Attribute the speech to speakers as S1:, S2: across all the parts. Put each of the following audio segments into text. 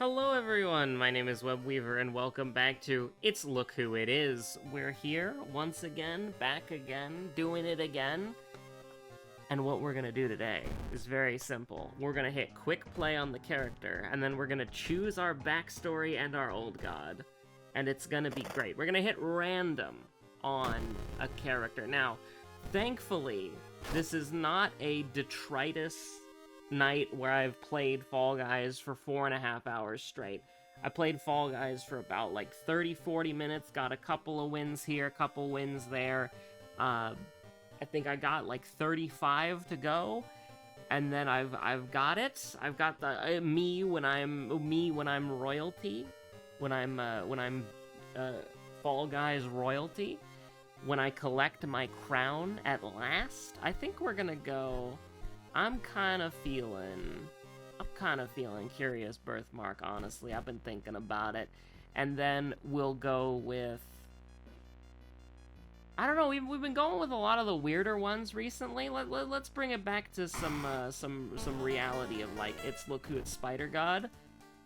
S1: Hello everyone, my name is Webweaver and welcome back to It's Look Who It Is. We're here, once again, back again, doing it again. And what we're gonna do today is very simple. We're gonna hit quick play on the character, and then we're gonna choose our backstory and our old god. And it's gonna be great. We're gonna hit random on a character. Now, thankfully, this is not a detritus night where I've played Fall Guys for 4.5 hours straight. I played Fall Guys for about like 30-40 minutes, got a couple of wins here, a couple wins there. I think I got like 35 to go, and then I've got it. I've got the me when I'm royalty, when I'm Fall Guys royalty, when I collect my crown at last. I think we're gonna go. I'm kind of feeling Kirie's birthmark, honestly. I've been thinking about it. And then we'll go with... I don't know, we've been going with a lot of the weirder ones recently. Let's bring it back to some reality of, like, it's Look Who It's Spider God.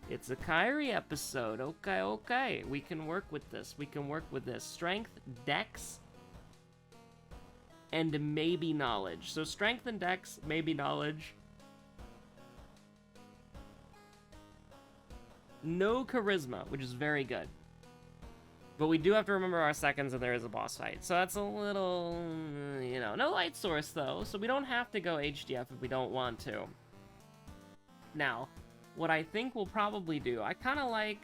S1: It's a Kirie episode. Okay. We can work with this. Strength, Dex, and maybe knowledge. So strength and dex, maybe knowledge. No charisma, which is very good. But we do have to remember our seconds and there is a boss fight. So that's a little, no light source though. So we don't have to go HDF if we don't want to. Now, what I think we'll probably do, I kind of like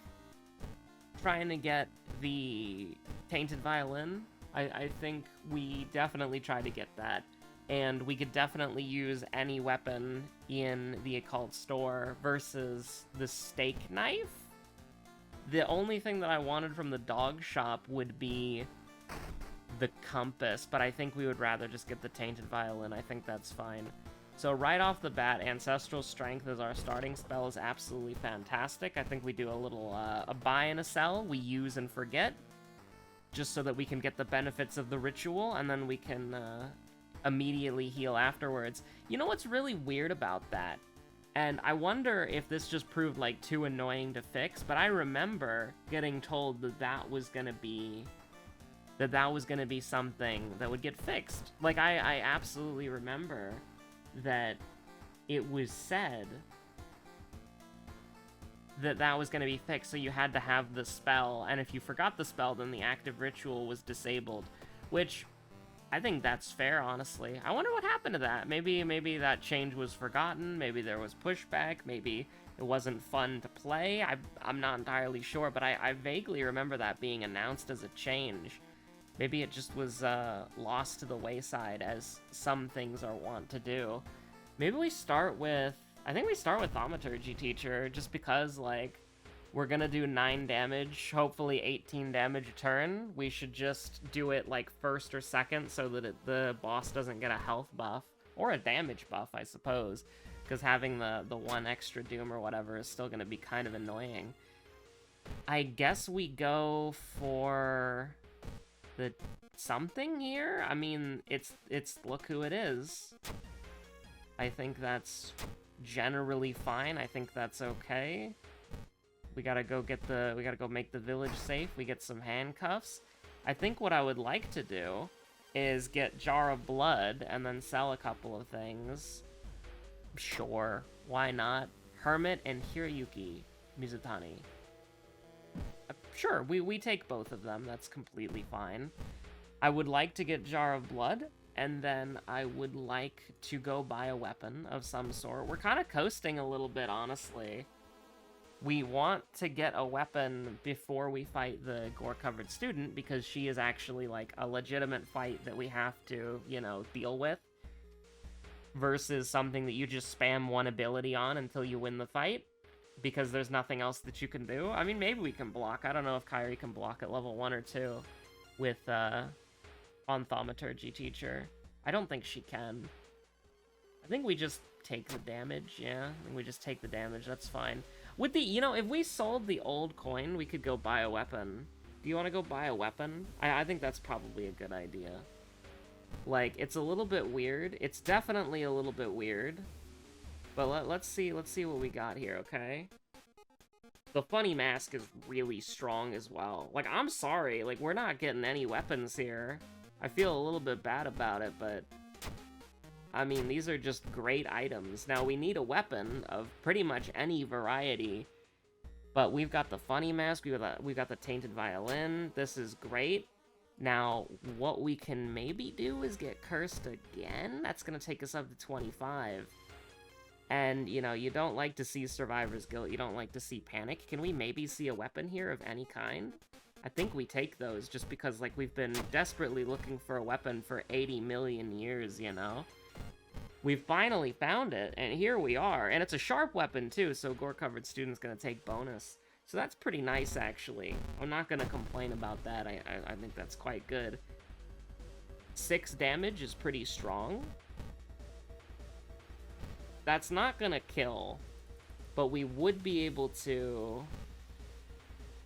S1: trying to get the Tainted Violin. I think we definitely try to get that, and we could definitely use any weapon in the occult store versus the steak knife. The only thing that I wanted from the dog shop would be the compass, but I think we would rather just get the Tainted Violin. I think that's fine. So right off the bat, Ancestral Strength as our starting spell is absolutely fantastic. I think we do a little a buy and a sell. We use and forget, just so that we can get the benefits of the ritual, and then we can immediately heal afterwards. You know what's really weird about that? And I wonder if this just proved, like, too annoying to fix, but I remember getting told that that was gonna be something that would get fixed. Like, I absolutely remember that it was said that was going to be fixed, so you had to have the spell, and if you forgot the spell, then the active ritual was disabled, which I think that's fair, honestly. I wonder what happened to that. Maybe that change was forgotten, maybe there was pushback, maybe it wasn't fun to play. I'm not entirely sure, but I vaguely remember that being announced as a change. Maybe it just was lost to the wayside, as some things are wont to do. Maybe we start with... I think we start with Thaumaturgy Teacher, just because, like, we're gonna do 9 damage, hopefully 18 damage a turn. We should just do it, like, first or second, so that the boss doesn't get a health buff, or a damage buff, I suppose, because having the 1 extra doom or whatever is still gonna be kind of annoying. I guess we go for the something here? I mean, it's Look Who It Is. I think that's generally fine. I think that's okay. We gotta go make the village safe. We get some handcuffs. I think what I would like to do is get Jar of Blood and then sell a couple of things. Sure, why not? Hermit and Hiroyuki Mizutani. Sure, we take both of them. That's completely fine. I would like to get Jar of Blood, and then I would like to go buy a weapon of some sort. We're kind of coasting a little bit, honestly. We want to get a weapon before we fight the gore-covered student, because she is actually, like, a legitimate fight that we have to, deal with, versus something that you just spam one ability on until you win the fight, because there's nothing else that you can do. I mean, maybe we can block. I don't know if Kirie can block at level 1 or 2 with, on Thaumaturgy Teacher. I don't think she can. I think we just take the damage, yeah. I think we just take the damage, that's fine. With the, if we sold the old coin, we could go buy a weapon. Do you want to go buy a weapon? I think that's probably a good idea. Like, it's a little bit weird. It's definitely a little bit weird. But let's see what we got here, okay? The funny mask is really strong as well. Like, I'm sorry, like, we're not getting any weapons here. I feel a little bit bad about it, but... I mean, these are just great items. Now, we need a weapon of pretty much any variety. But we've got the funny mask, we've got the tainted violin. This is great. Now, what we can maybe do is get cursed again? That's gonna take us up to 25. And, you know, you don't like to see survivor's guilt, you don't like to see panic. Can we maybe see a weapon here of any kind? I think we take those, just because, like, we've been desperately looking for a weapon for 80 million years, you know? We've finally found it, and here we are. And it's a sharp weapon, too, so gore-covered student's gonna take bonus. So that's pretty nice, actually. I'm not gonna complain about that. I think that's quite good. 6 damage is pretty strong. That's not gonna kill, but we would be able to...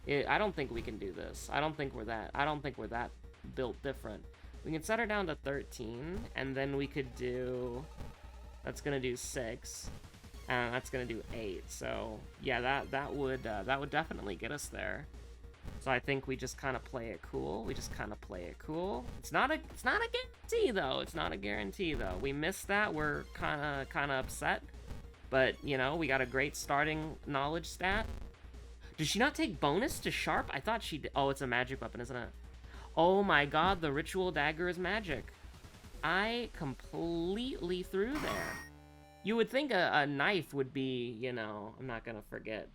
S1: I don't think we can do this. I don't think we're that built different. We can set her down to 13, and then we could do... That's gonna do 6, and that's gonna do 8. So yeah, that would definitely get us there. So I think we just kind of play it cool. It's not a guarantee though. It's not a guarantee though. We missed that. We're kind of upset. But you know, we got a great starting knowledge stat. Does she not take bonus to sharp? I thought she did. Oh, it's a magic weapon, isn't it? Oh my god, the ritual dagger is magic. I completely threw there. You would think a knife would be, you know, I'm not gonna forget.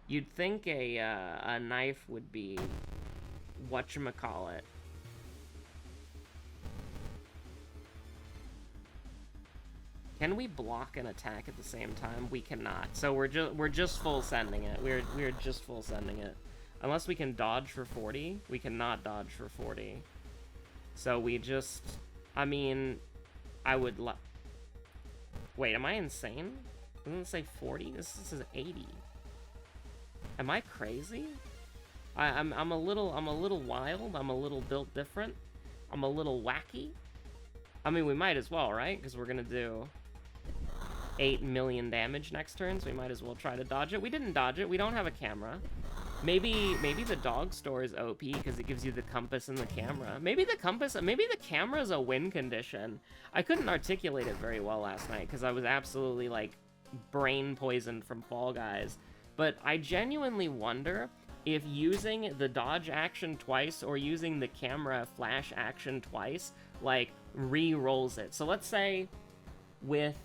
S1: You'd think a knife would be whatchamacallit. Can we block and attack at the same time? We cannot. So we're just full sending it. We're just full sending it. Unless we can dodge for 40, we cannot dodge for 40. So we just, I mean, I would wait, am I insane? Doesn't it say 40? This is 80. Am I crazy? I'm a little wild. I'm a little built different. I'm a little wacky. I mean, we might as well, right? Because we're gonna do 8 million damage next turn, so we might as well try to dodge it. We didn't dodge it. We don't have a camera. Maybe the dog store is OP because it gives you the compass and the camera. Maybe the camera is a win condition. I couldn't articulate it very well last night because I was absolutely, like, brain poisoned from Fall Guys. But I genuinely wonder if using the dodge action twice or using the camera flash action twice, like, re-rolls it. So let's say with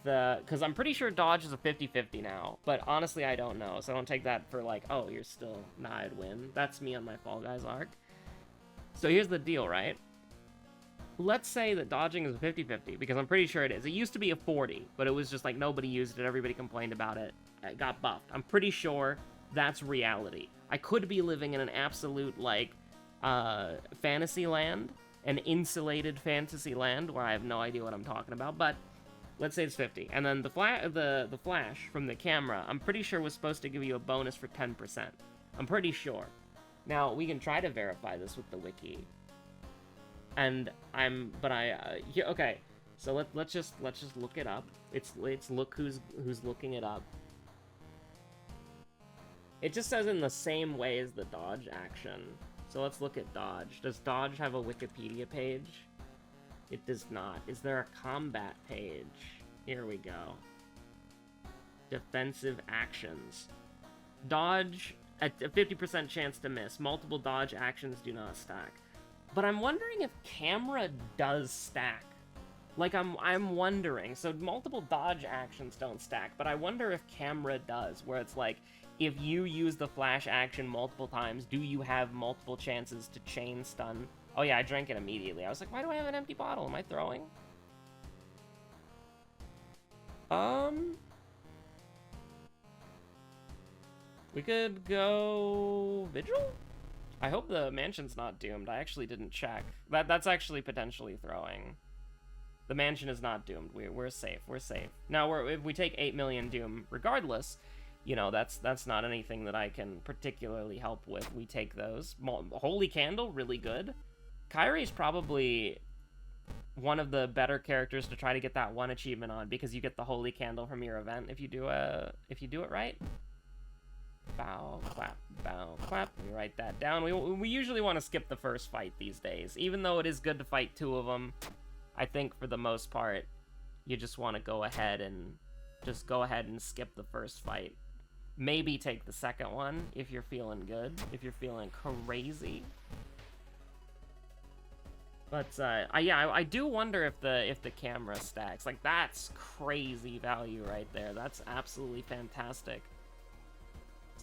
S1: because I'm pretty sure dodge is a 50-50 now, but honestly I don't know, so don't take that for like, oh, you're still, nah, I'd win. That's me on my Fall Guys arc. So here's the deal, right? Let's say that dodging is a 50-50, because I'm pretty sure it is. It used to be a 40, but it was just like nobody used it, everybody complained about it, it got buffed. I'm pretty sure that's reality. I could be living in an absolute, like, fantasy land, an insulated fantasy land, where I have no idea what I'm talking about, but let's say it's 50. And then the flash from the camera, I'm pretty sure was supposed to give you a bonus for 10%. I'm pretty sure. Now, we can try to verify this with the wiki. And okay. So let's just look it up. It's look who's looking it up. It just says in the same way as the dodge action. So let's look at dodge. Does dodge have a Wikipedia page? It does not. Is there a combat page? Here we go. Defensive actions. Dodge, a 50% chance to miss. Multiple dodge actions do not stack. But I'm wondering if camera does stack. Like, I'm wondering. So multiple dodge actions don't stack, but I wonder if camera does, where it's like, if you use the flash action multiple times, do you have multiple chances to chain stun? Oh yeah, I drank it immediately. I was like, why do I have an empty bottle? Am I throwing? We could go Vigil? I hope the mansion's not doomed. I actually didn't check. That's actually potentially throwing. The mansion is not doomed. We're safe. We're safe. Now, if we take 8 million doom regardless, you know, that's not anything that I can particularly help with. We take those. Holy Candle, really good. Kirie's probably one of the better characters to try to get that one achievement on, because you get the Holy Candle from your event if you do it right. Bow, clap, bow, clap. Let me write that down. We usually want to skip the first fight these days. Even though it is good to fight 2 of them, I think for the most part, you just want to go ahead and skip the first fight. Maybe take the second one if you're feeling good, if you're feeling crazy. But yeah, I do wonder if the camera stacks. Like, that's crazy value right there. That's absolutely fantastic.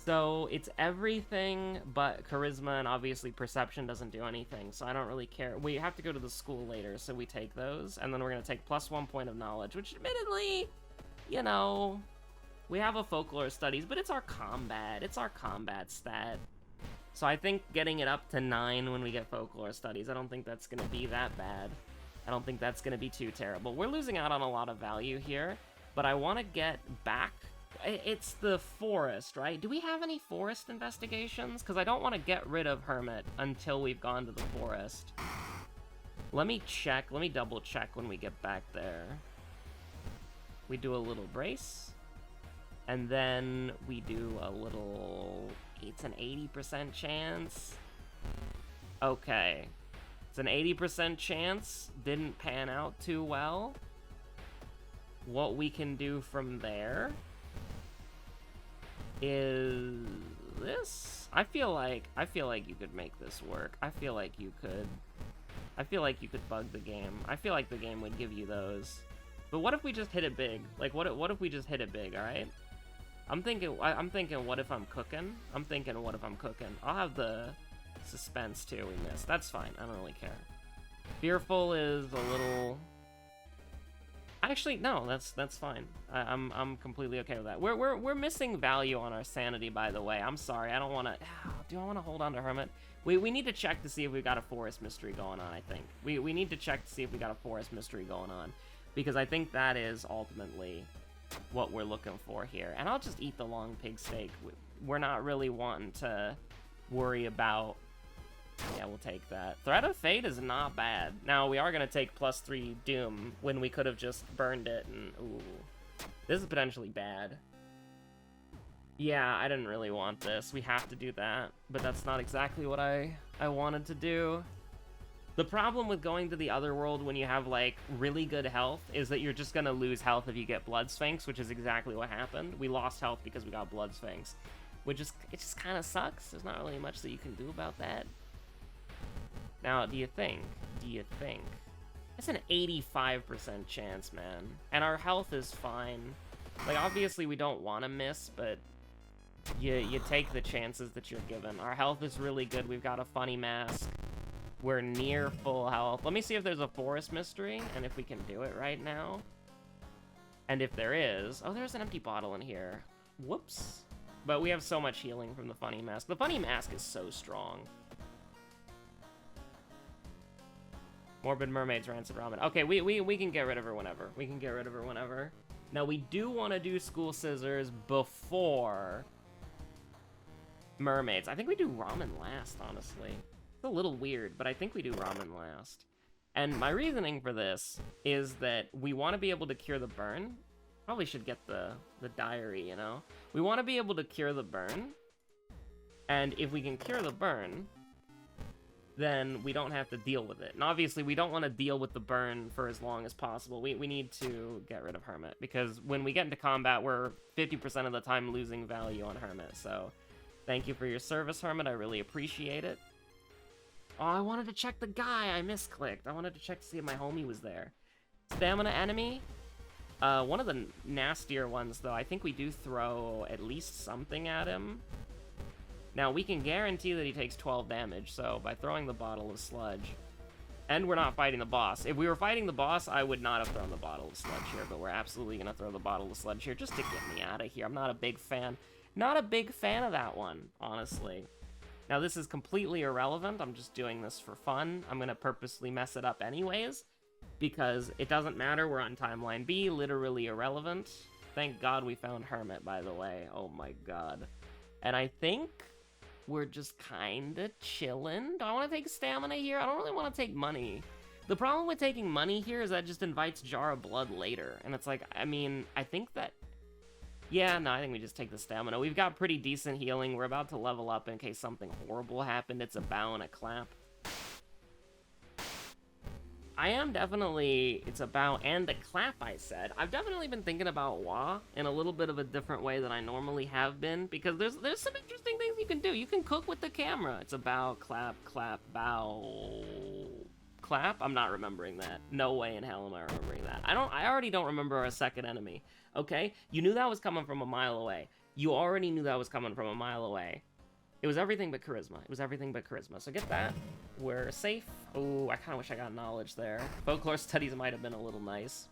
S1: So it's everything but charisma, and obviously perception doesn't do anything, so I don't really care. We have to go to the school later, so we take those, and then we're going to take +1 point of knowledge, which admittedly, you know, we have a folklore studies, but it's our combat. It's our combat stat. So I think getting it up to 9 when we get folklore studies, I don't think that's going to be that bad. I don't think that's going to be too terrible. We're losing out on a lot of value here, but I want to get back. It's the forest, right? Do we have any forest investigations? Because I don't want to get rid of Hermit until we've gone to the forest. Let me check. Let me double check when we get back there. We do a little brace. And then we do a little... It's an 80% chance. Okay. It's an 80% chance. Didn't pan out too well. What we can do from there is this. I feel like you could make this work. I feel like you could bug the game. I feel like the game would give you those. But what if we just hit it big? Like, what if we just hit it big, alright? I'm thinking, what if I'm cooking? I'll have the suspense, too, we missed. That's fine, I don't really care. Fearful is a little... Actually, no, that's fine. I'm completely okay with that. We're missing value on our sanity, by the way. I'm sorry, I don't want to... Do I want to hold on to Hermit? We need to check to see if we've got a forest mystery going on, I think. We need to check to see if we got a forest mystery going on. Because I think that is ultimately what we're looking for here. And I'll just eat the long pig steak. We're not really wanting to worry about... Yeah, we'll take that. Threat of Fate is not bad. Now, we are going to take +3 Doom when we could have just burned it. And ooh, this is potentially bad. Yeah, I didn't really want this. We have to do that. But that's not exactly what I wanted to do. The problem with going to the other world when you have, like, really good health is that you're just going to lose health if you get Blood Sphinx, which is exactly what happened. We lost health because we got Blood Sphinx, which is, it just kind of sucks. There's not really much that you can do about that. Now, do you think? That's an 85% chance, man. And our health is fine. Like, obviously we don't want to miss, but you take the chances that you're given. Our health is really good. We've got a funny mask. We're near full health. Let me see if there's a forest mystery, and if we can do it right now. And if there is... Oh, there's an empty bottle in here. Whoops. But we have so much healing from the funny mask. The funny mask is so strong. Morbid Mermaids, Rancid Ramen. Okay, we can get rid of her whenever. Now, we do want to do School Scissors before Mermaids. I think we do Ramen last, honestly. It's a little weird, but I think we do Ramen last. And my reasoning for this is that we want to be able to cure the burn. Probably should get the diary, you know? We want to be able to cure the burn. And if we can cure the burn, then we don't have to deal with it. And obviously, we don't want to deal with the burn for as long as possible. We need to get rid of Hermit, because when we get into combat, we're 50% of the time losing value on Hermit. So thank you for your service, Hermit. I really appreciate it. Oh, I wanted to check the guy. I misclicked. I wanted to check to see if my homie was there. Stamina enemy. One of the nastier ones, though. I think we do throw at least something at him. Now, we can guarantee that he takes 12 damage, so by throwing the bottle of sludge... And we're not fighting the boss. If we were fighting the boss, I would not have thrown the bottle of sludge here, but we're absolutely going to throw the bottle of sludge here just to get me out of here. I'm not a big fan. Not a big fan of that one, honestly. Now, this is completely irrelevant. I'm just doing this for fun. I'm going to purposely mess it up anyways, because it doesn't matter. We're on Timeline B, literally irrelevant. Thank God we found Hermit, by the way. Oh my god. And I think we're just kind of chilling. Do I want to take stamina here? I don't really want to take money. The problem with taking money here is that just invites Jar of Blood later. And it's like, I mean, I think that Yeah, no, I think we just take the stamina. We've got pretty decent healing. We're about to level up in case something horrible happened. It's a bow and a clap. I am definitely... It's a bow and a clap, I said. I've definitely been thinking about Wah in a little bit of a different way than I normally have been, because there's some interesting things you can do. You can cook with the camera. It's a bow, clap, clap, bow... Clap? I'm not remembering that. No way in hell am I remembering that. I already don't remember our second enemy. Okay? You knew that was coming from a mile away. You already knew that was coming from a mile away. It was everything but charisma. It was everything but charisma. So get that. We're safe. Oh, I kind of wish I got knowledge there. Folklore studies might have been a little nice.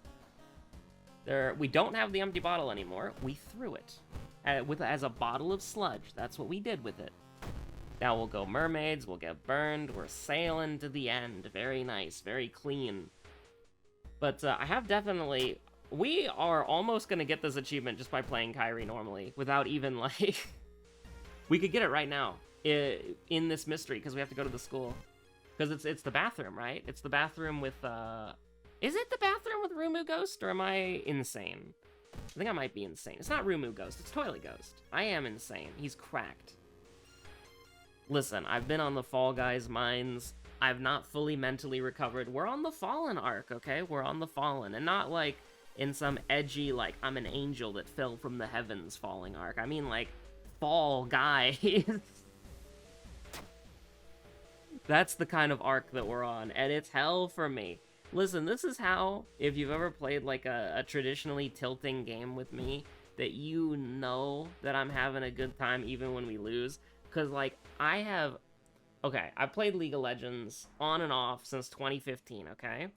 S1: We don't have the empty bottle anymore. We threw it as a bottle of sludge. That's what we did with it. Now we'll go mermaids, we'll get burned, we're sailing to the end. Very nice, very clean. But I have definitely... We are almost going to get this achievement just by playing Kirie normally, without even, like... We could get it right now, in this mystery, because we have to go to the school. Because it's the bathroom, right? It's the bathroom with, Is it the bathroom with Rumu Ghost, or am I insane? I think I might be insane. It's not Rumu Ghost, it's Toilet Ghost. I am insane. He's cracked. Listen, I've been on the Fall Guys mines. I've not fully mentally recovered. We're on the Fallen arc, okay? We're on the Fallen. And not, like, in some edgy, like, I'm an angel that fell from the heavens falling arc. I mean, like, Fall Guys. That's the kind of arc that we're on. And it's hell for me. Listen, this is how, if you've ever played, like, a traditionally tilting game with me, that you know that I'm having a good time even when we lose. Because, like, I've played League of Legends on and off since 2015, okay?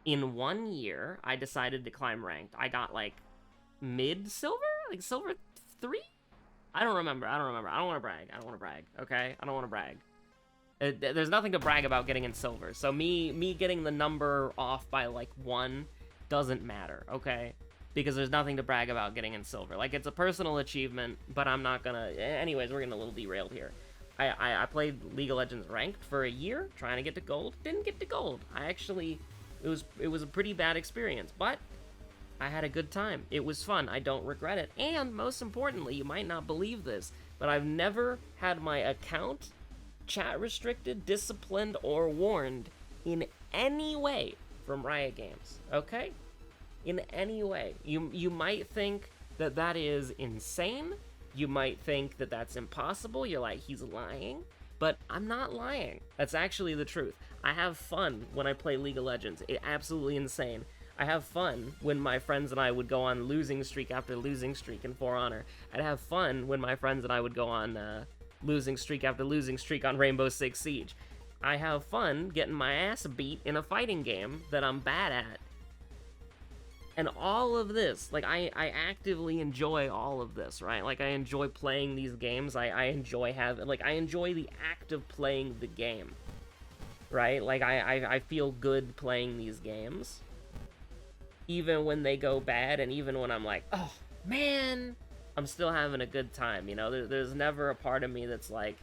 S1: In 1 year, I decided to climb ranked. I got, like, mid-silver? Like, silver 3? I don't remember. I don't want to brag, okay? I don't want to brag. There's nothing to brag about getting in silver. So me getting the number off by, like, 1 doesn't matter, okay? Because there's nothing to brag about getting in silver. Like, it's a personal achievement, but I'm not gonna... Anyways, we're getting a little derailed here. I played League of Legends ranked for a year, trying to get to gold. Didn't get to gold. It was a pretty bad experience, but I had a good time. It was fun. I don't regret it. And, most importantly, you might not believe this, but I've never had my account chat restricted, disciplined, or warned in any way from Riot Games, okay? In any way. You might think that that is insane. You might think that that's impossible. You're like, he's lying. But I'm not lying. That's actually the truth. I have fun when I play League of Legends. It's absolutely insane. I have fun when my friends and I would go on losing streak after losing streak in For Honor. I'd have fun when my friends and I would go on losing streak after losing streak on Rainbow Six Siege. I have fun getting my ass beat in a fighting game that I'm bad at. And all of this, like, I actively enjoy all of this, right? Like, I enjoy playing these games. I enjoy I enjoy the act of playing the game, right? Like, I feel good playing these games. Even when they go bad, and even when I'm like, oh, man, I'm still having a good time, you know? There's never a part of me that's like,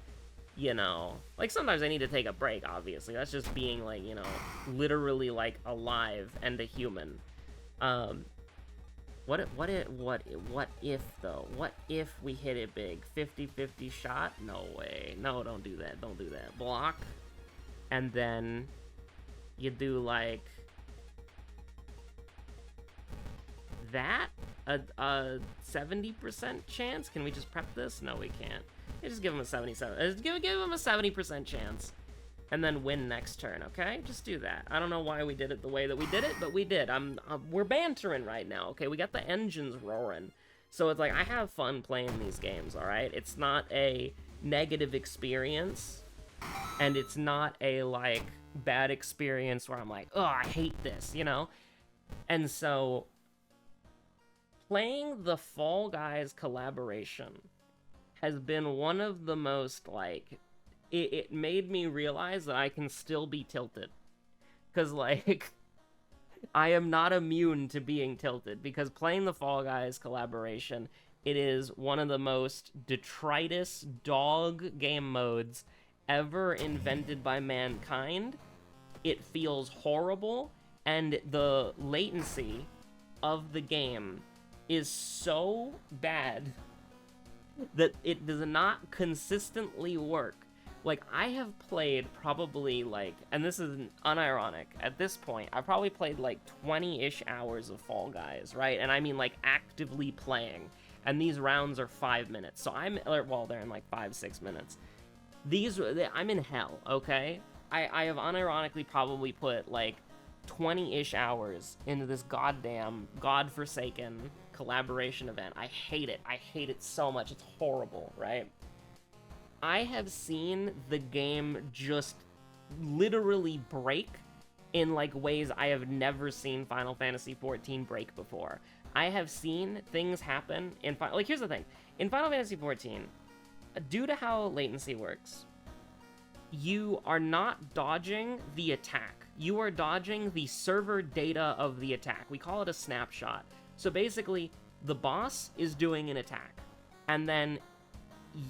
S1: you know... Like, sometimes I need to take a break, obviously. That's just being, like, you know, literally, like, alive and a human. What if though? What if we hit it big? 50-50 shot? No way. No, don't do that. Don't do that. Block. And then you do like that? A 70% chance? Can we just prep this? No, we can't. Just give him a 77. Give him a 70% chance. And then win next turn, okay? Just do that. I don't know why we did it the way that we did it, but we did. We're bantering right now, okay? We got the engines roaring. So it's like, I have fun playing these games, all right? It's not a negative experience, and it's not a, like, bad experience where I'm like, oh, I hate this, you know? And so, playing the Fall Guys collaboration has been one of the most, like... It made me realize that I can still be tilted. Because, like, I am not immune to being tilted. Because playing the Fall Guys collaboration, it is one of the most detritus dog game modes ever invented by mankind. It feels horrible, and the latency of the game is so bad that it does not consistently work. Like, I have played probably, like, and this is unironic, at this point, I've probably played, like, 20-ish hours of Fall Guys, right? And I mean, like, actively playing. And these rounds are 5 minutes. So well, they're in, like, 5-6 minutes. I'm in hell, okay? I have unironically probably put, like, 20-ish hours into this goddamn godforsaken collaboration event. I hate it. I hate it so much. It's horrible, right? I have seen the game just literally break in, like, ways I have never seen Final Fantasy XIV break before. I have seen things happen in... Like, here's the thing. In Final Fantasy XIV, due to how latency works, you are not dodging the attack. You are dodging the server data of the attack. We call it a snapshot. So basically, the boss is doing an attack, and then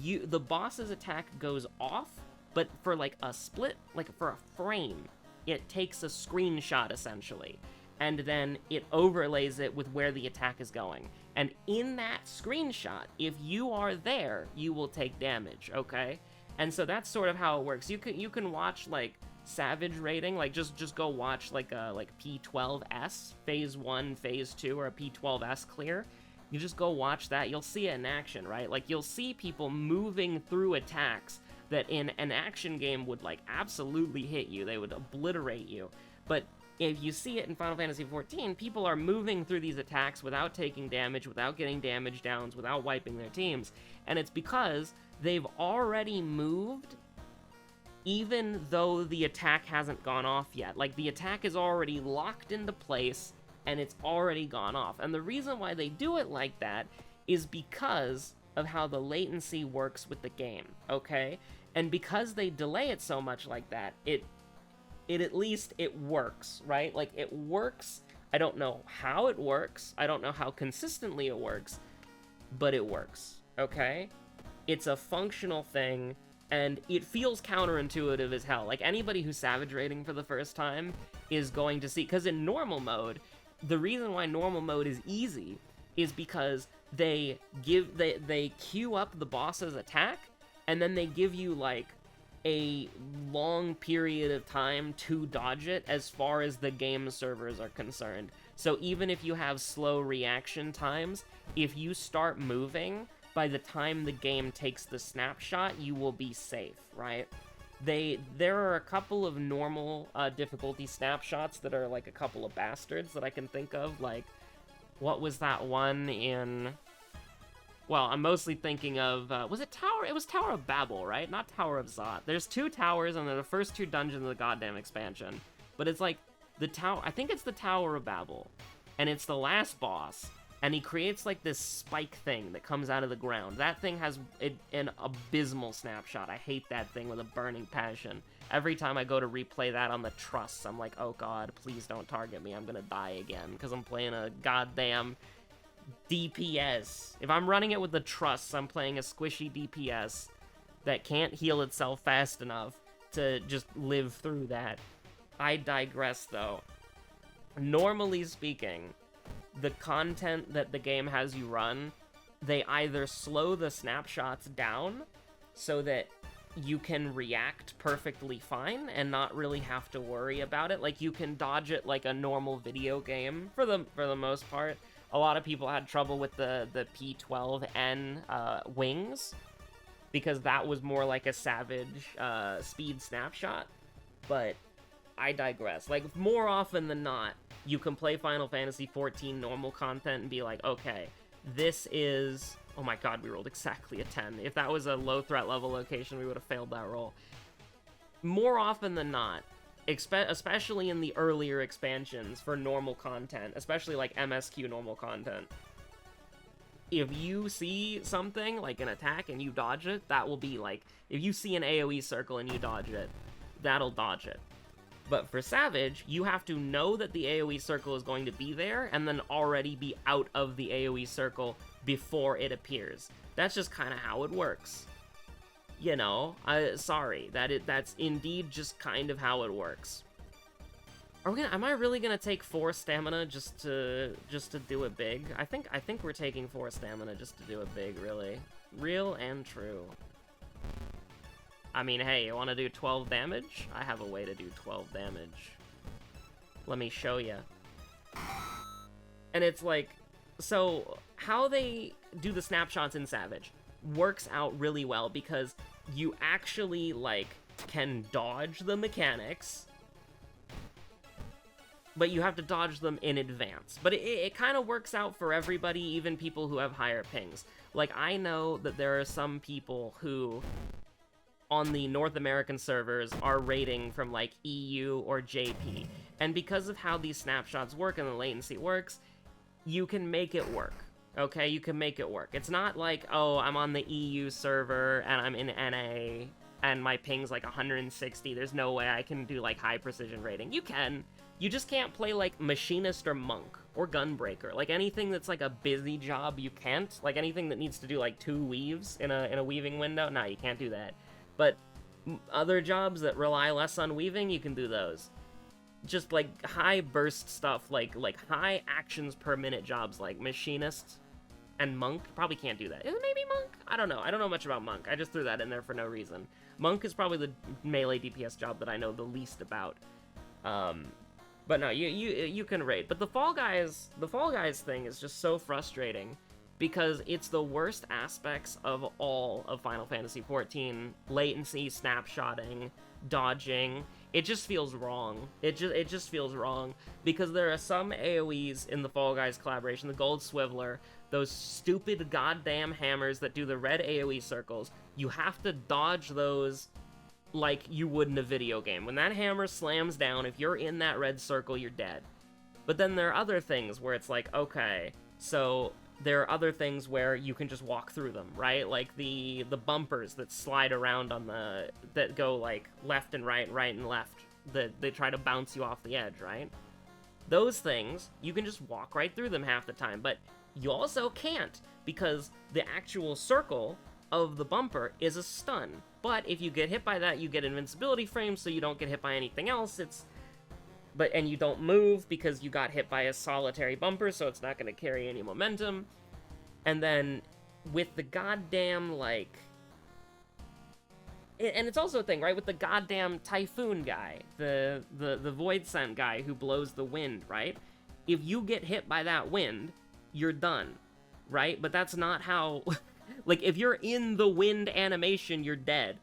S1: the boss's attack goes off, but for like a split, like for a frame, it takes a screenshot essentially, and then it overlays it with where the attack is going. And in that screenshot, if you are there, you will take damage, okay? And so that's sort of how it works. You can watch like Savage rating, like just go watch like a P12S phase 1, phase 2, or a P12S clear. You just go watch that, you'll see it in action, right? Like, you'll see people moving through attacks that in an action game would, like, absolutely hit you. They would obliterate you. But if you see it in Final Fantasy XIV, people are moving through these attacks without taking damage, without getting damage downs, without wiping their teams. And it's because they've already moved even though the attack hasn't gone off yet. Like, the attack is already locked into place, and it's already gone off. And the reason why they do it like that is because of how the latency works with the game, okay? And because they delay it so much like that, it at least, it works, right? Like, it works. I don't know how it works. I don't know how consistently it works, but it works, okay? It's a functional thing, and it feels counterintuitive as hell. Like, anybody who's Savage rating for the first time is going to see, because in normal mode, the reason why normal mode is easy is because they queue up the boss's attack, and then they give you, like, a long period of time to dodge it as far as the game servers are concerned. So even if you have slow reaction times, if you start moving, by the time the game takes the snapshot, you will be safe, right? There are a couple of normal difficulty snapshots that are like a couple of bastards that I can think of. Like, what was that one in... Well, I'm mostly thinking of... was it Tower? It was Tower of Babel, right? Not Tower of Zot. There's 2 towers, and they're the first 2 dungeons of the goddamn expansion. But it's like the tower... I think it's the Tower of Babel. And it's the last boss. And he creates, like, this spike thing that comes out of the ground. That thing has an abysmal snapshot. I hate that thing with a burning passion. Every time I go to replay that on the truss, I'm like, oh god, please don't target me. I'm gonna die again, because I'm playing a goddamn DPS. If I'm running it with the truss, I'm playing a squishy DPS that can't heal itself fast enough to just live through that. I digress, though. Normally speaking, the content that the game has you run, they either slow the snapshots down so that you can react perfectly fine and not really have to worry about it. Like, you can dodge it like a normal video game for the most part. A lot of people had trouble with the P12N wings, because that was more like a Savage speed snapshot. But I digress. Like, more often than not, you can play Final Fantasy XIV normal content and be like, okay, this is... Oh my god, we rolled exactly a 10. If that was a low threat level location, we would have failed that roll. More often than not, especially in the earlier expansions for normal content, especially like MSQ normal content, if you see something, like an attack, and you dodge it, that will be like... If you see an AoE circle and you dodge it, that'll dodge it. But for Savage, you have to know that the AoE circle is going to be there, and then already be out of the AoE circle before it appears. That's just kind of how it works. You know, sorry, that's indeed just kind of how it works. Am I really gonna take 4 stamina just to do it big? I think we're taking 4 stamina just to do it big, really. Real and true. I mean, hey, you wanna do 12 damage? I have a way to do 12 damage. Let me show you. And it's like, so how they do the snapshots in Savage works out really well because you actually, like, can dodge the mechanics, but you have to dodge them in advance. But it kind of works out for everybody, even people who have higher pings. Like, I know that there are some people who, on the North American servers, are rating from, like, EU or JP. And because of how these snapshots work and the latency works, you can make it work. Okay, you can make it work. It's not like, oh, I'm on the EU server and I'm in NA and my ping's like 160. There's no way I can do, like, high precision rating. You can. You just can't play, like, Machinist or Monk or Gunbreaker. Like, anything that's, like, a busy job, you can't. Like, anything that needs to do, like, 2 weaves in a weaving window, no, you can't do that. But other jobs that rely less on weaving, you can do those. Just, like, high burst stuff, like high actions per minute jobs, like Machinist and Monk, probably can't do that. Maybe Monk? I don't know. I don't know much about Monk. I just threw that in there for no reason. Monk is probably the melee DPS job that I know the least about. But no, you can raid. But the Fall Guys thing is just so frustrating because it's the worst aspects of all of Final Fantasy XIV. Latency, snapshotting, dodging. It just feels wrong. It just feels wrong because there are some AoEs in the Fall Guys collaboration, the Gold Swiveler, those stupid goddamn hammers that do the red AoE circles. You have to dodge those like you would in a video game. When that hammer slams down, if you're in that red circle, you're dead. But then there are other things where it's like, okay, so there are other things where you can just walk through them, right? Like the bumpers that slide around on that go like left and right and left, that they try to bounce you off the edge, right? Those things, you can just walk right through them half the time, but you also can't because the actual circle of the bumper is a stun. But if you get hit by that, you get invincibility frames, so you don't get hit by anything else. And you don't move because you got hit by a solitary bumper, so it's not going to carry any momentum. And then with the goddamn, like... And it's also a thing, right? With the goddamn Typhoon guy, the Void Scent guy who blows the wind, right? If you get hit by that wind, you're done, right? But that's not how... Like, if you're in the wind animation, you're dead.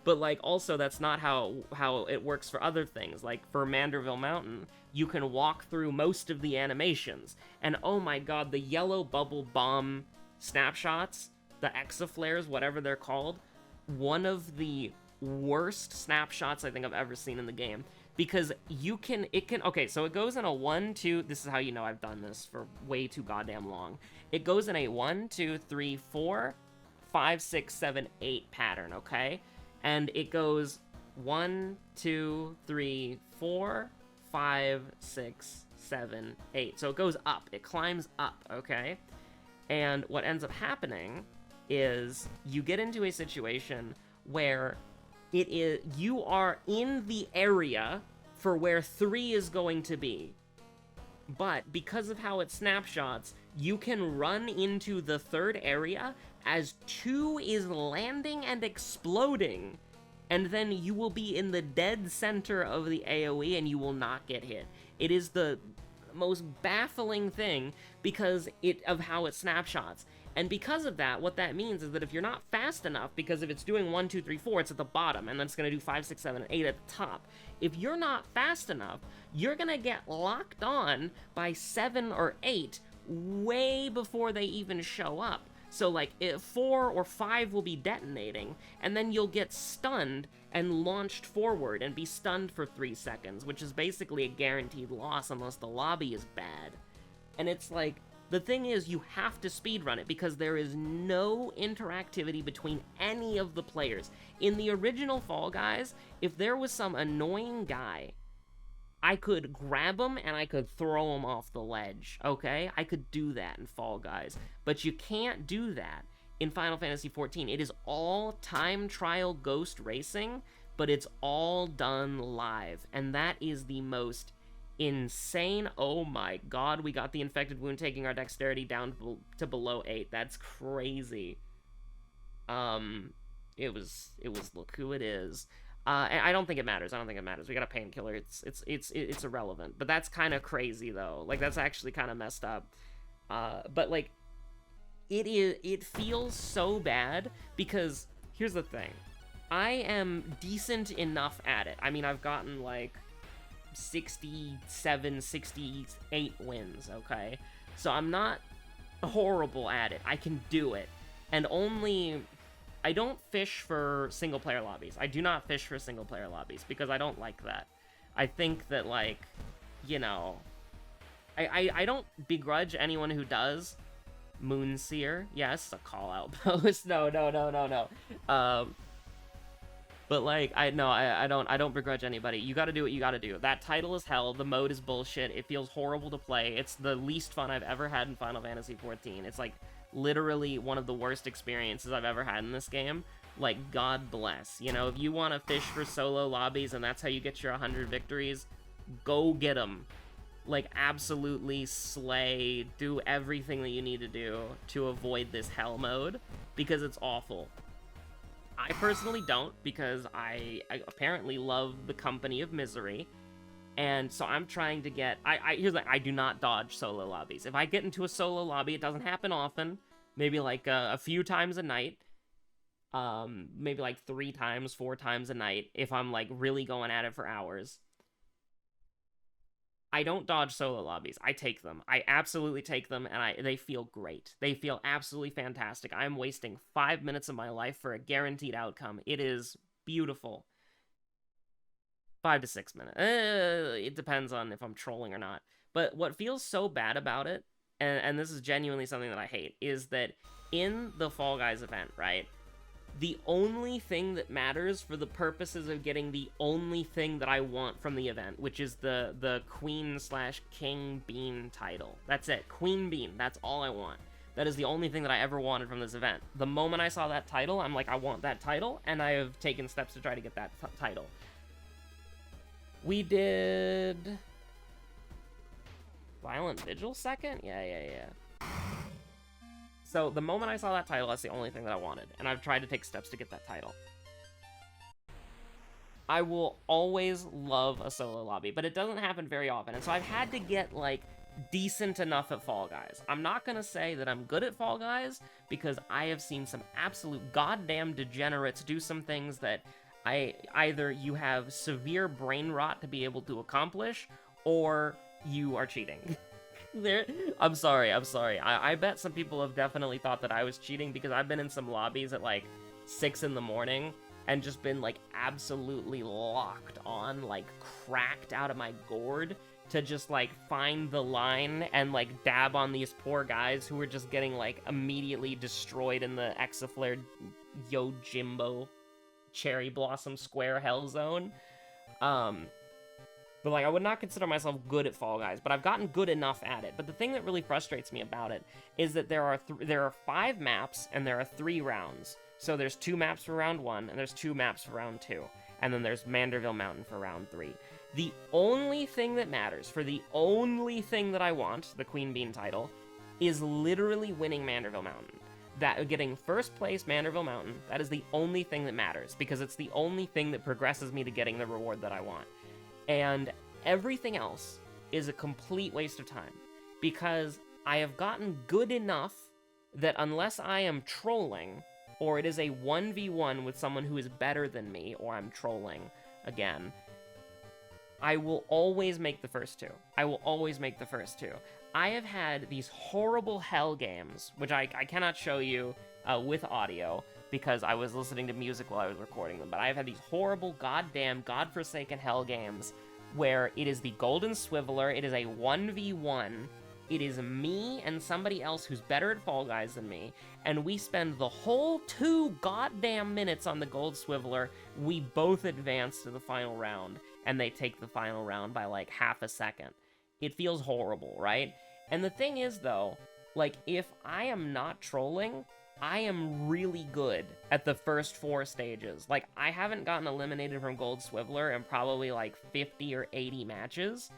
S1: But, like, also, that's not how it works for other things. Like, for Manderville Mountain, you can walk through most of the animations. And, oh my god, the yellow bubble bomb snapshots, the exaflares, whatever they're called, one of the worst snapshots I think I've ever seen in the game. Because okay, so it goes in a 1, 2, this is how you know I've done this for way too goddamn long. It goes in a 1, 2, 3, 4, 5, 6, 7, 8 pattern, okay? And it goes 1, 2, 3, 4, 5, 6, 7, 8. So it goes up. It climbs up, okay? And what ends up happening is you get into a situation where you are in the area for where 3 is going to be. But because of how it snapshots, you can run into the 3rd area as 2 is landing and exploding. And then you will be in the dead center of the AoE and you will not get hit. It is the most baffling thing because of how it snapshots. And because of that, what that means is that if you're not fast enough, because if it's doing 1, 2, 3, 4, it's at the bottom, and then it's going to do 5, 6, 7, and 8 at the top. If you're not fast enough, you're going to get locked on by 7 or 8 way before they even show up. So, like, 4 or 5 will be detonating, and then you'll get stunned and launched forward and be stunned for 3 seconds, which is basically a guaranteed loss unless the lobby is bad. And it's like, the thing is, you have to speedrun it because there is no interactivity between any of the players. In the original Fall Guys, if there was some annoying guy, I could grab him and I could throw him off the ledge, okay? I could do that in Fall Guys. But you can't do that in Final Fantasy XIV. It is all time trial ghost racing, but it's all done live. And that is the most insane. Oh my god, we got the infected wound, taking our dexterity down to below 8. That's crazy. It was look who it is. And I don't think it matters. We got a painkiller. It's irrelevant. But that's kind of crazy though. Like, that's actually kind of messed up. But like, it feels so bad because here's the thing. I am decent enough at it. I mean, I've gotten like 67, 68 wins, okay? So I'm not horrible at it. I can do it. And I don't fish for single-player lobbies. I do not fish for single-player lobbies because I don't like that. I think that, like, you know, I don't begrudge anyone who does. Moonseer, yes, a call-out post. No. But like, I don't begrudge anybody. You gotta do what you gotta do. That title is hell. The mode is bullshit. It feels horrible to play. It's the least fun I've ever had in Final Fantasy XIV. It's like literally one of the worst experiences I've ever had in this game. Like, God bless. You know, if you want to fish for solo lobbies and that's how you get your 100 victories, go get them. Like, absolutely slay, do everything that you need to do to avoid this hell mode, because it's awful. I personally don't, because I apparently love the company of misery, and so I'm trying to get... Here's like, I do not dodge solo lobbies. If I get into a solo lobby, it doesn't happen often, maybe like a few times a night, maybe like 3 times, 4 times a night, if I'm like really going at it for hours. I don't dodge solo lobbies. I take them. I absolutely take them, and they feel great. They feel absolutely fantastic. I'm wasting 5 minutes of my life for a guaranteed outcome. It is beautiful. 5 to 6 minutes. It depends on if I'm trolling or not. But what feels so bad about it, and this is genuinely something that I hate, is that in the Fall Guys event, right, the only thing that matters for the purposes of getting the only thing that I want from the event, which is the Queen/King Bean title. That's it. Queen Bean. That's all I want. That is the only thing that I ever wanted from this event. The moment I saw that title, I'm like, I want that title, and I have taken steps to try to get that title. We did... Violent Vigil second? Yeah. So the moment I saw that title, that's the only thing that I wanted, and I've tried to take steps to get that title. I will always love a solo lobby, but it doesn't happen very often, and so I've had to get, like, decent enough at Fall Guys. I'm not gonna say that I'm good at Fall Guys, because I have seen some absolute goddamn degenerates do some things that either you have severe brain rot to be able to accomplish, or you are cheating. I'm sorry. I bet some people have definitely thought that I was cheating, because I've been in some lobbies at like 6 in the morning and just been like absolutely locked on, like cracked out of my gourd to just like find the line and like dab on these poor guys who were just getting like immediately destroyed in the Exaflare Yojimbo Cherry Blossom Square Hell Zone. But, like, I would not consider myself good at Fall Guys, but I've gotten good enough at it. But the thing that really frustrates me about it is that there are 5 maps, and there are 3 rounds. So there's 2 maps for round 1, and there's 2 maps for round 2. And then there's Manderville Mountain for round 3. The only thing that matters, for the only thing that I want, the Queen Bean title, is literally winning Manderville Mountain. Getting first place Manderville Mountain, that is the only thing that matters, because it's the only thing that progresses me to getting the reward that I want. And everything else is a complete waste of time, because I have gotten good enough that unless I am trolling, or it is a 1v1 with someone who is better than me, or I'm trolling again, I will always make the first 2. I have had these horrible hell games, which I cannot show you with audio, because I was listening to music while I was recording them, but I've had these horrible, goddamn, godforsaken hell games where it is the Golden Swiveler, it is a 1v1, it is me and somebody else who's better at Fall Guys than me, and we spend the whole 2 goddamn minutes on the Gold Swiveler, we both advance to the final round, and they take the final round by like half a second. It feels horrible, right? And the thing is, though, like, if I am not trolling, I am really good at the first 4 stages. Like, I haven't gotten eliminated from Gold Swiveler in probably like 50 or 80 matches,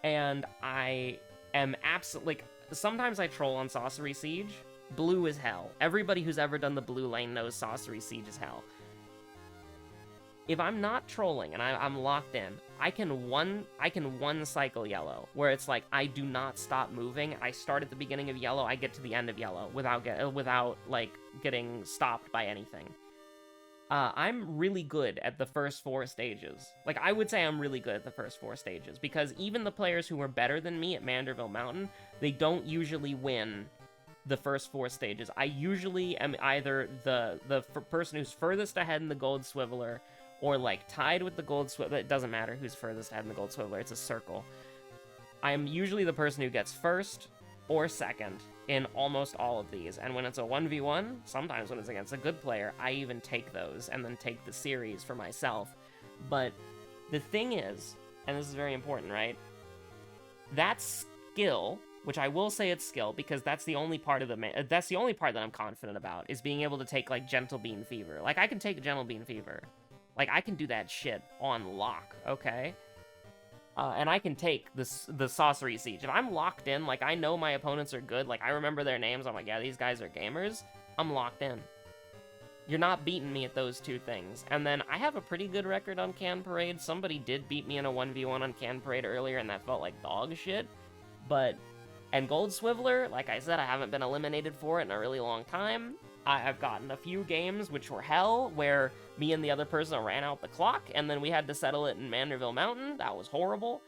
S1: And I am absolutely, like, sometimes I troll on Sorcery Siege. Blue is hell. Everybody who's ever done the blue lane knows Sorcery Siege is hell. If I'm not trolling and I'm locked in, I can one cycle yellow, where it's like I do not stop moving. I start at the beginning of yellow, I get to the end of yellow without like getting stopped by anything. I'm really good at the first 4 stages. Like, I would say I'm really good at the first 4 stages, because even the players who are better than me at Manderville Mountain, they don't usually win the first 4 stages. I usually am either the person who's furthest ahead in the Gold Swiveler, or like tied with the Gold Swiveler. It doesn't matter who's furthest ahead in the Gold Swiveler, it's a circle. I'm usually the person who gets first or second in almost all of these, and when it's a 1v1, sometimes when it's against a good player, I even take those and then take the series for myself. But the thing is, and this is very important, right? That skill, which I will say it's skill, because that's the only part of that's the only part that I'm confident about, is being able to take, like, Gentle Bean Fever. Like, I can take Gentle Bean Fever. Like, I can do that shit on lock, okay? And I can take the Sorcery Siege. If I'm locked in, like, I know my opponents are good, like, I remember their names, I'm like, yeah, these guys are gamers, I'm locked in. You're not beating me at those 2 things. And then I have a pretty good record on Can Parade. Somebody did beat me in a 1v1 on Can Parade earlier, and that felt like dog shit. But, and Gold Swiveler, like I said, I haven't been eliminated for it in a really long time. I've gotten a few games which were hell, where me and the other person ran out the clock, and then we had to settle it in Manderville Mountain. That was horrible.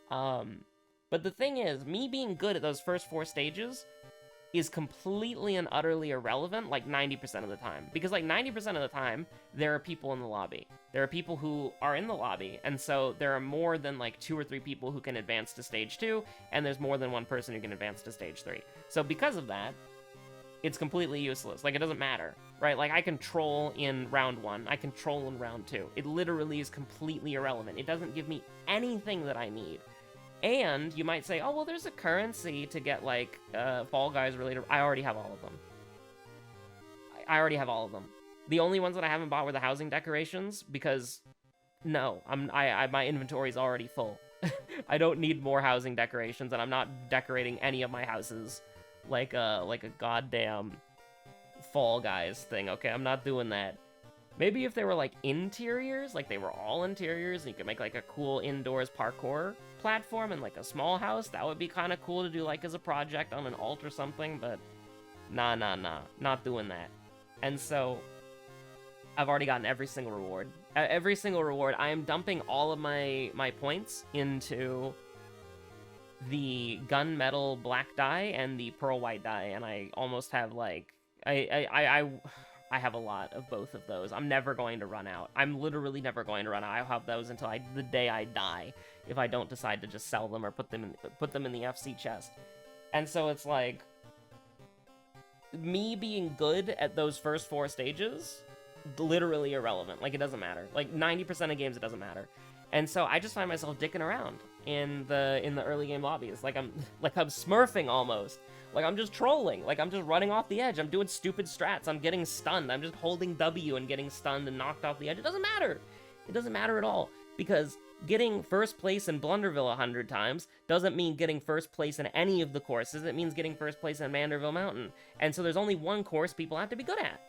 S1: But the thing is, me being good at those first 4 stages is completely and utterly irrelevant, like, 90% of the time. Because, like, 90% of the time, there are people in the lobby. There are people who are in the lobby, and so there are more than, like, 2 or 3 people who can advance to stage 2, and there's more than 1 person who can advance to stage 3. So because of that, it's completely useless. Like, it doesn't matter, right? Like, I can troll in round 1, I can troll in round 2. It literally is completely irrelevant. It doesn't give me anything that I need. And you might say, oh, well, there's a currency to get, like, Fall Guys related. I already have all of them. I already have all of them. The only ones that I haven't bought were the housing decorations, because, no, my inventory's already full. I don't need more housing decorations, and I'm not decorating any of my houses like a goddamn Fall Guys thing, okay? I'm not doing that. Maybe if they were, like, interiors, like they were all interiors, and you could make, like, a cool indoors parkour platform and, like, a small house, that would be kind of cool to do, like, as a project on an alt or something, but nah, not doing that. And so, I've already gotten every single reward. Every single reward, I am dumping all of my points into the gunmetal black dye and the pearl white dye, and I almost have, like, I have a lot of both of those. I'm never going to run out. I'm literally never going to run out. I'll have those until the day I die, if I don't decide to just sell them or put them in the FC chest. And so it's like, me being good at those first 4 stages, literally irrelevant. Like, it doesn't matter. Like, 90% of games, it doesn't matter. And so I just find myself dicking around in the early game lobbies. Like I'm smurfing almost. Like, I'm just trolling. Like, I'm just running off the edge. I'm doing stupid strats. I'm getting stunned. I'm just holding W and getting stunned and knocked off the edge. It doesn't matter. It doesn't matter at all. Because getting first place in Blunderville 100 times doesn't mean getting first place in any of the courses. It means getting first place in Manderville Mountain. And so there's only one course people have to be good at.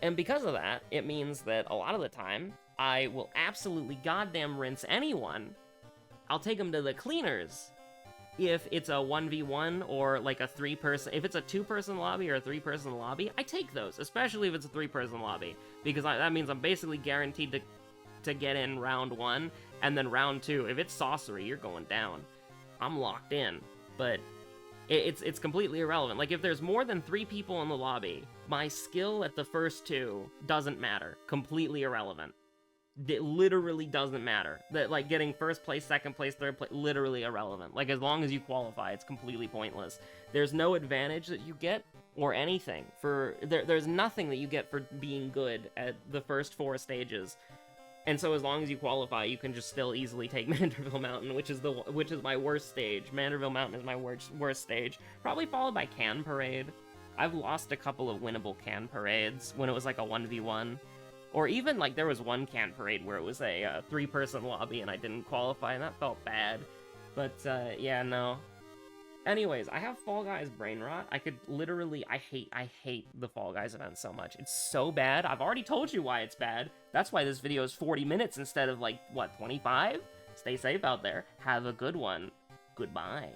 S1: And because of that, it means that a lot of the time, I will absolutely goddamn rinse anyone. I'll take them to the cleaners. If it's a 1v1 or like a 3-person, if it's a 2-person lobby or a 3-person lobby, I take those, especially if it's a 3-person lobby, because that means I'm basically guaranteed to get in round 1, and then round 2, if it's sorcery, you're going down. I'm locked in, but it's completely irrelevant. Like, if there's more than 3 people in the lobby, my skill at the first 2 doesn't matter. Completely irrelevant. It literally doesn't matter. That, like, getting first place, second place, third place, literally irrelevant. Like, as long as you qualify, it's completely pointless. There's no advantage that you get, or anything. There's nothing that you get for being good at the first 4 stages. And so as long as you qualify, you can just still easily take Manderville Mountain, which is my worst stage. Manderville Mountain is my worst stage. Probably followed by Can Parade. I've lost a couple of winnable Can Parades when it was like a 1v1. Or even, like, there was one Can Parade where it was a 3-person lobby and I didn't qualify, and that felt bad. But, yeah, no. Anyways, I have Fall Guys brain rot. I could literally, I hate the Fall Guys event so much. It's so bad. I've already told you why it's bad. That's why this video is 40 minutes instead of, like, what, 25? Stay safe out there. Have a good one. Goodbye.